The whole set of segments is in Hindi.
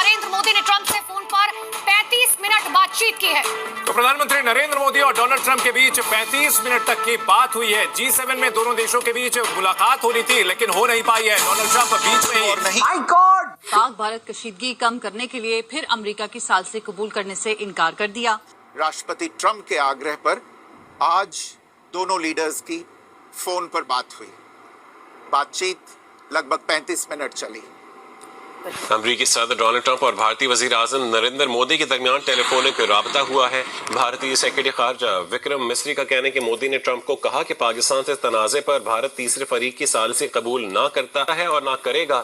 नरेंद्र मोदी ने ट्रंप से फोन पर 35 मिनट बातचीत की है। तो प्रधानमंत्री नरेंद्र मोदी और डोनाल्ड ट्रंप के बीच 35 मिनट तक की बात हुई है। G7 में दोनों देशों के बीच मुलाकात होनी थी, लेकिन हो नहीं पाई है। डोनाल्ड ट्रंप बीच में ही नहीं। My God! पाक भारत कशीदगी कम करने के लिए फिर अमेरिका की साजिश कबूल करने से इनकार कर दिया। राष्ट्रपति ट्रंप के आग्रह पर आज दोनों लीडर्स की फोन पर बात हुई। बातचीत लगभग 35 मिनट चली। अमरीकी सदर डोनाल्ड ट्रंप और भारतीय वजीर आजम नरेंद्र मोदी के दरमियान टेलीफोनिक राबता हुआ है। भारतीय सेक्रेटरी खारजा विक्रम मिस्री का कहना है कि मोदी ने ट्रंप को कहा कि पाकिस्तान से तनाज़े पर भारत तीसरे फरीक की सालिसी कबूल ना करता है और ना करेगा।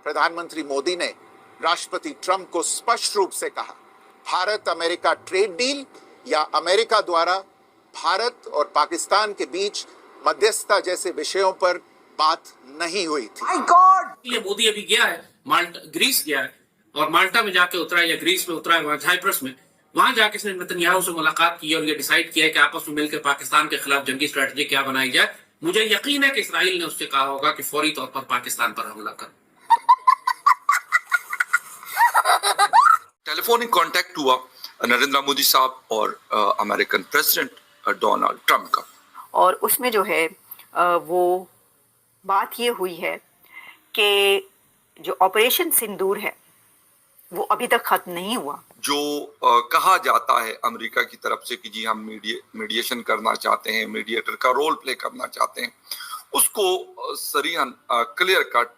प्रधानमंत्री मोदी ने राष्ट्रपति ट्रंप को स्पष्ट रूप से कहा, भारत अमेरिका ट्रेड डील या अमेरिका द्वारा भारत और पाकिस्तान के बीच मध्यस्थता जैसे विषयों पर बात नहीं हुई थी। My God! ये मोदी अभी गया है ग्रीस गया है और माल्टा में जाके उतरा या ग्रीस में उतरा है, वहां साइप्रस में, वहां जाके इसने नेतन्याहू से मुलाकात की और ये डिसाइड किया है कि आपस में मिलकर पाकिस्तान के खिलाफ जंगी स्ट्रेटजी क्या बनाई जाए। मुझे यकीन है कि इसराइल ने उससे कहा होगा कि फौरी तौर पर पाकिस्तान पर हमला कर। टेलीफोनिक कांटेक्ट हुआ नरेंद्र मोदी साहब और अमेरिकन प्रेसिडेंट डोनाल्ड ट्रंप का, और उसमें जो है वो बात ये हुई है कि जो ऑपरेशन सिंदूर है वो अभी तक खत्म नहीं हुआ। जो कहा जाता है अमेरिका की तरफ से कि जी हम मीडिएशन करना चाहते हैं, मीडिएटर का रोल प्ले करना चाहते हैं, उसको सरीहन क्लियर कट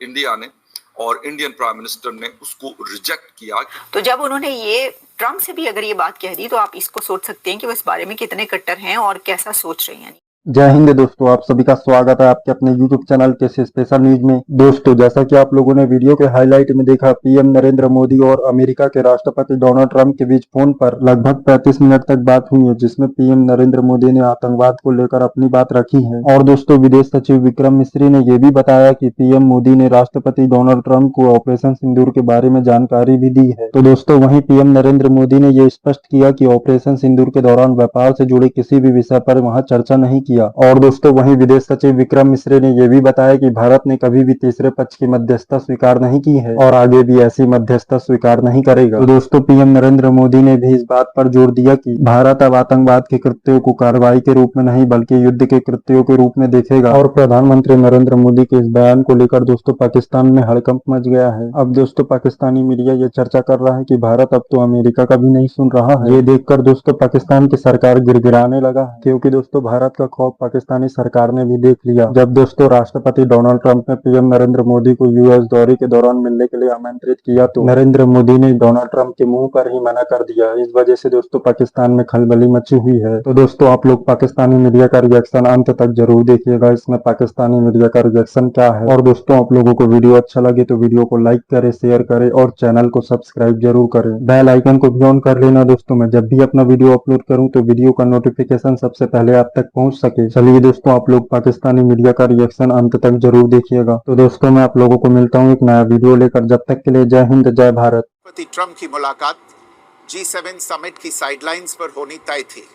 इंडिया ने और इंडियन प्राइम मिनिस्टर ने उसको रिजेक्ट किया। तो जब उन्होंने ये ट्रंप से भी अगर ये बात कह दी तो आप इसको सोच सकते हैं कि वो इस बारे में कितने कट्टर हैं और कैसा सोच रहे हैं। जय हिंद दोस्तों, आप सभी का स्वागत है आपके अपने YouTube चैनल के स्पेशल न्यूज में। दोस्तों, जैसा कि आप लोगों ने वीडियो के हाईलाइट में देखा, पीएम नरेंद्र मोदी और अमेरिका के राष्ट्रपति डोनाल्ड ट्रंप के बीच फोन पर लगभग 35 मिनट तक बात हुई है, जिसमें पीएम नरेंद्र मोदी ने आतंकवाद को लेकर अपनी बात रखी है। और दोस्तों, विदेश सचिव विक्रम मिस्री ने यह भी बताया कि पीएम मोदी ने राष्ट्रपति डोनाल्ड ट्रंप को ऑपरेशन सिंदूर के बारे में जानकारी भी दी है। तो दोस्तों, वहीं पीएम नरेंद्र मोदी ने यह स्पष्ट किया कि ऑपरेशन सिंदूर के दौरान व्यापार से जुड़े किसी भी विषय पर वहां चर्चा नहीं किया। और दोस्तों, वहीं विदेश सचिव विक्रम मिश्री ने यह भी बताया कि भारत ने कभी भी तीसरे पक्ष की मध्यस्थता स्वीकार नहीं की है और आगे भी ऐसी मध्यस्थता स्वीकार नहीं करेगा। तो दोस्तों, पीएम नरेंद्र मोदी ने भी इस बात पर जोर दिया कि भारत अब आतंकवाद के कृत्यों को कार्रवाई के रूप में नहीं बल्कि युद्ध के कृत्यों के रूप में देखेगा। और प्रधानमंत्री नरेंद्र मोदी के इस बयान को लेकर दोस्तों पाकिस्तान में हड़कंप मच गया है। अब दोस्तों, पाकिस्तानी मीडिया ये चर्चा कर रहा है कि भारत अब तो अमेरिका का भी नहीं सुन रहा है। ये देखकर दोस्तों पाकिस्तान की सरकार गिड़गिड़ाने लगा है, क्योंकि दोस्तों भारत का खौफ पाकिस्तानी सरकार ने भी देख लिया। जब दोस्तों राष्ट्रपति डोनाल्ड ट्रंप ने पीएम नरेंद्र मोदी को यूएस दौरे के दौरान मिलने के लिए आमंत्रित किया तो नरेंद्र मोदी ने डोनाल्ड ट्रंप के मुंह पर ही मना कर दिया। इस वजह से दोस्तों पाकिस्तान में खलबली मची हुई है। तो दोस्तों, आप लोग पाकिस्तानी मीडिया का रिएक्शन अंत तक जरूर देखिएगा। इसमें पाकिस्तानी मीडिया का रिएक्शन क्या है। और दोस्तों, आप लोगों को वीडियो अच्छा लगे तो वीडियो को लाइक करे, शेयर करे और चैनल को सब्सक्राइब जरूर करें। बेल आइकन को भी ऑन कर लेना दोस्तों, मैं जब भी अपना वीडियो अपलोड करूं तो वीडियो का नोटिफिकेशन सबसे पहले आप तक पहुंच सके। चलिए दोस्तों, आप लोग पाकिस्तानी मीडिया का रिएक्शन अंत तक जरूर देखिएगा। तो दोस्तों, मैं आप लोगों को मिलता हूं एक नया वीडियो लेकर। जब तक के लिए जय हिंद, जय भारत। राष्ट्रपति ट्रंप की मुलाकात G7 समिट की साइडलाइंस पर होनी तय थी।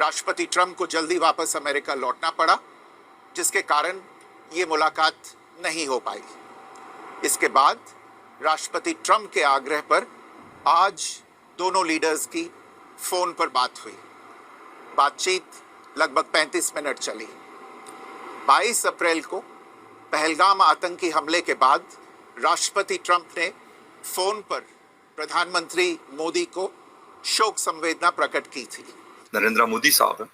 राष्ट्रपति ट्रंप को जल्दी वापस अमेरिका लौटना पड़ा, जिसके कारण ये मुलाकात नहीं हो पाई। इसके बाद राष्ट्रपति ट्रंप के आग्रह पर आज दोनों लीडर्स की फोन पर बात हुई। बातचीत लगभग 35 मिनट चली। 22 अप्रैल को पहलगाम आतंकी हमले के बाद राष्ट्रपति ट्रंप ने फोन पर प्रधानमंत्री मोदी को शोक संवेदना प्रकट की थी। नरेंद्र मोदी साहब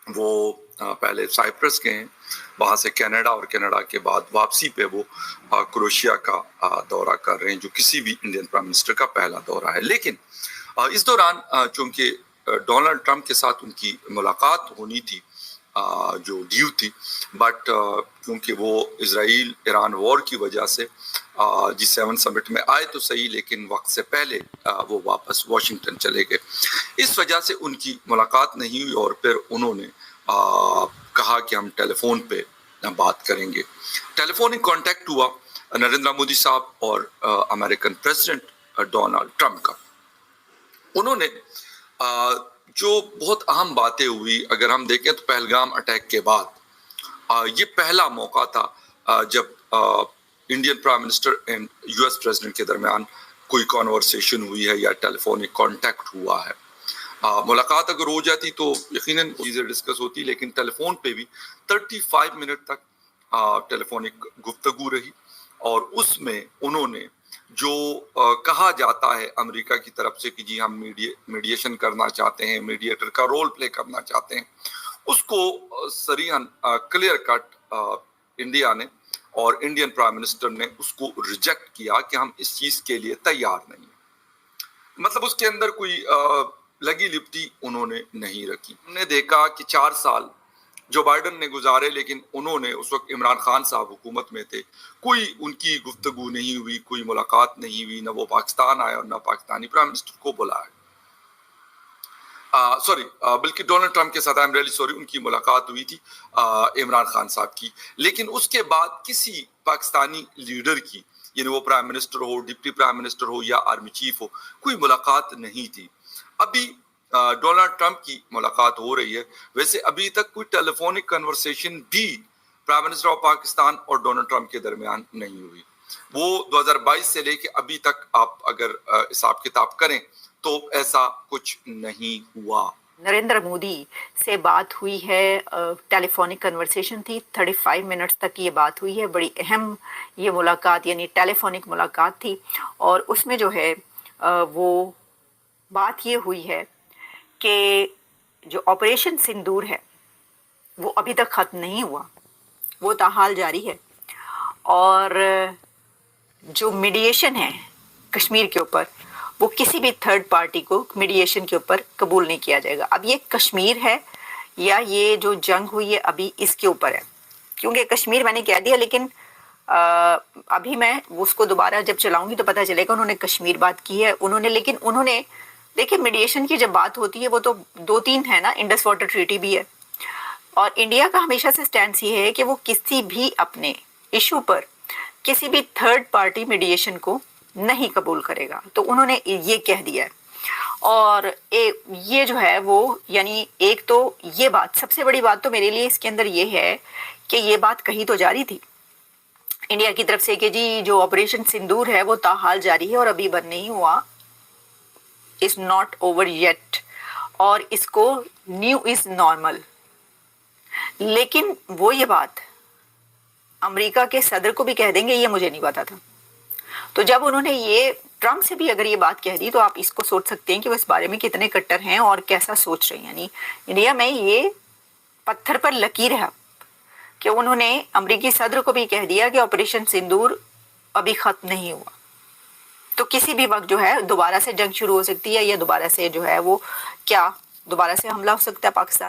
वो पहले साइप्रस के हैं, वहां से कनाडा और कनाडा के बाद वापसी पे वो क्रोएशिया का दौरा कर रहे हैं, जो किसी भी इंडियन प्राइम मिनिस्टर का पहला दौरा है। लेकिन इस दौरान चूंकि डोनाल्ड ट्रंप के साथ उनकी मुलाकात होनी थी, जो ड्यू थी, बट क्योंकि वो इजराइल ईरान वॉर की वजह से G7 समिट में आए तो सही, लेकिन वक्त से पहले वो वापस वॉशिंगटन चले गए। इस वजह से उनकी मुलाकात नहीं हुई और फिर उन्होंने कहा कि हम टेलीफोन पे बात करेंगे। टेलीफोनिक कांटेक्ट हुआ नरेंद्र मोदी साहब और अमेरिकन प्रेसिडेंट डोनाल्ड ट्रंप का। उन्होंने जो बहुत अहम बातें हुई, अगर हम देखें तो पहलगाम अटैक के बाद ये पहला मौका था जब Indian prime minister and US president के दरमियान कोई कॉन्वर्सेशन हुई है या टेलीफोनिक कांटेक्ट हुआ है। मुलाकात अगर हो जाती तो यकीनन चीज़ें डिस्कस होती, लेकिन टेलीफोन पे भी 35 मिनट तक टेलीफोनिक गुफ्तगू रही और उसमें उन्होंने जो कहा जाता है अमेरिका की तरफ से कि जी हम मीडिएशन करना चाहते हैं, मीडिएटर का रोल प्ले करना चाहते हैं, उसको सरीहन क्लियर कट इंडिया ने और इंडियन प्राइम मिनिस्टर ने उसको रिजेक्ट किया कि हम इस चीज के लिए तैयार नहीं हैं। मतलब उसके अंदर कोई लगी लिपटी उन्होंने नहीं रखी। हमने देखा कि 4 साल जो बाइडन ने गुजारे, लेकिन उन्होंने उस वक्त इमरान खान साहब हुकूमत में थे, कोई उनकी गुफ्तगू नहीं हुई, कोई मुलाकात नहीं हुई, न वो पाकिस्तान आए और न पाकिस्तानी प्राइम मिनिस्टर को बुलाया। बल्कि डोनाल्ड ट्रंप के साथ, आई एम रियली सॉरी, उनकी मुलाकात हुई थी इमरान खान साहब की, लेकिन उसके बाद किसी पाकिस्तानी लीडर की, यानी वो प्राइम मिनिस्टर हो, डिप्टी प्राइम मिनिस्टर हो या आर्मी चीफ हो, कोई मुलाकात नहीं थी। अभी डोनाल्ड ट्रंप की मुलाकात हो रही है। वैसे अभी तक कोई टेलीफोनिक कन्वर्सेशन भी प्राइम मिनिस्टर ऑफ पाकिस्तान और डोनाल्ड ट्रंप के दरमियान नहीं हुई। वो 2022 से लेके अभी तक आप अगर हिसाब किताब करें तो ऐसा कुछ नहीं हुआ। नरेंद्र मोदी से बात हुई है, टेलीफोनिक कन्वर्सेशन थी, 35 मिनट्स तक ये बात हुई है। बड़ी अहम ये मुलाकात यानी टेलीफोनिक मुलाकात थी और उसमें जो है वो बात ये हुई है कि जो ऑपरेशन सिंदूर है वो अभी तक ख़त्म नहीं हुआ, वो ताहाल जारी है। और जो मीडिएशन है कश्मीर के ऊपर, वो किसी भी थर्ड पार्टी को मीडिएशन के ऊपर कबूल नहीं किया जाएगा। अब ये कश्मीर है या ये जो जंग हुई है अभी इसके ऊपर है, क्योंकि कश्मीर मैंने कह दिया, लेकिन अभी मैं उसको दोबारा जब चलाऊंगी तो पता चलेगा उन्होंने कश्मीर बात की है उन्होंने। लेकिन उन्होंने, देखिए मीडिएशन की जब बात होती है वो तो 2-3 है ना, इंडस वाटर ट्रीटी भी है और इंडिया का हमेशा से स्टैंड ये है कि वो किसी भी अपने इशू पर किसी भी थर्ड पार्टी मीडिएशन को नहीं कबूल करेगा। तो उन्होंने ये कह दिया है और ये जो है वो, यानी एक तो ये बात, सबसे बड़ी बात तो मेरे लिए इसके अंदर ये है कि ये बात कही तो जारी थी इंडिया की तरफ से कि जी जो ऑपरेशन सिंदूर है वो ताहाल जारी है और अभी बंद नहीं हुआ, इज नॉट ओवर येट, और इसको न्यू इज नॉर्मल। लेकिन वो ये बात अमेरिका के सदर को भी कह देंगे, ये मुझे नहीं पता था। तो जब उन्होंने ये ट्रम्प से भी अगर ये बात कह दी तो आप इसको सोच सकते हैं कि वो इस बारे में कितने कट्टर हैं और कैसा सोच रहे हैं। यानी इंडिया में ये पत्थर पर लकीर है कि उन्होंने अमेरिकी सदर को भी कह दिया कि ऑपरेशन सिंदूर अभी खत्म नहीं हुआ, तो किसी भी वक्त जो है दोबारा से जंग शुरू हो सकती है या दोबारा से जो है वो क्या दोबारा से हमला हो सकता है पाकिस्तान।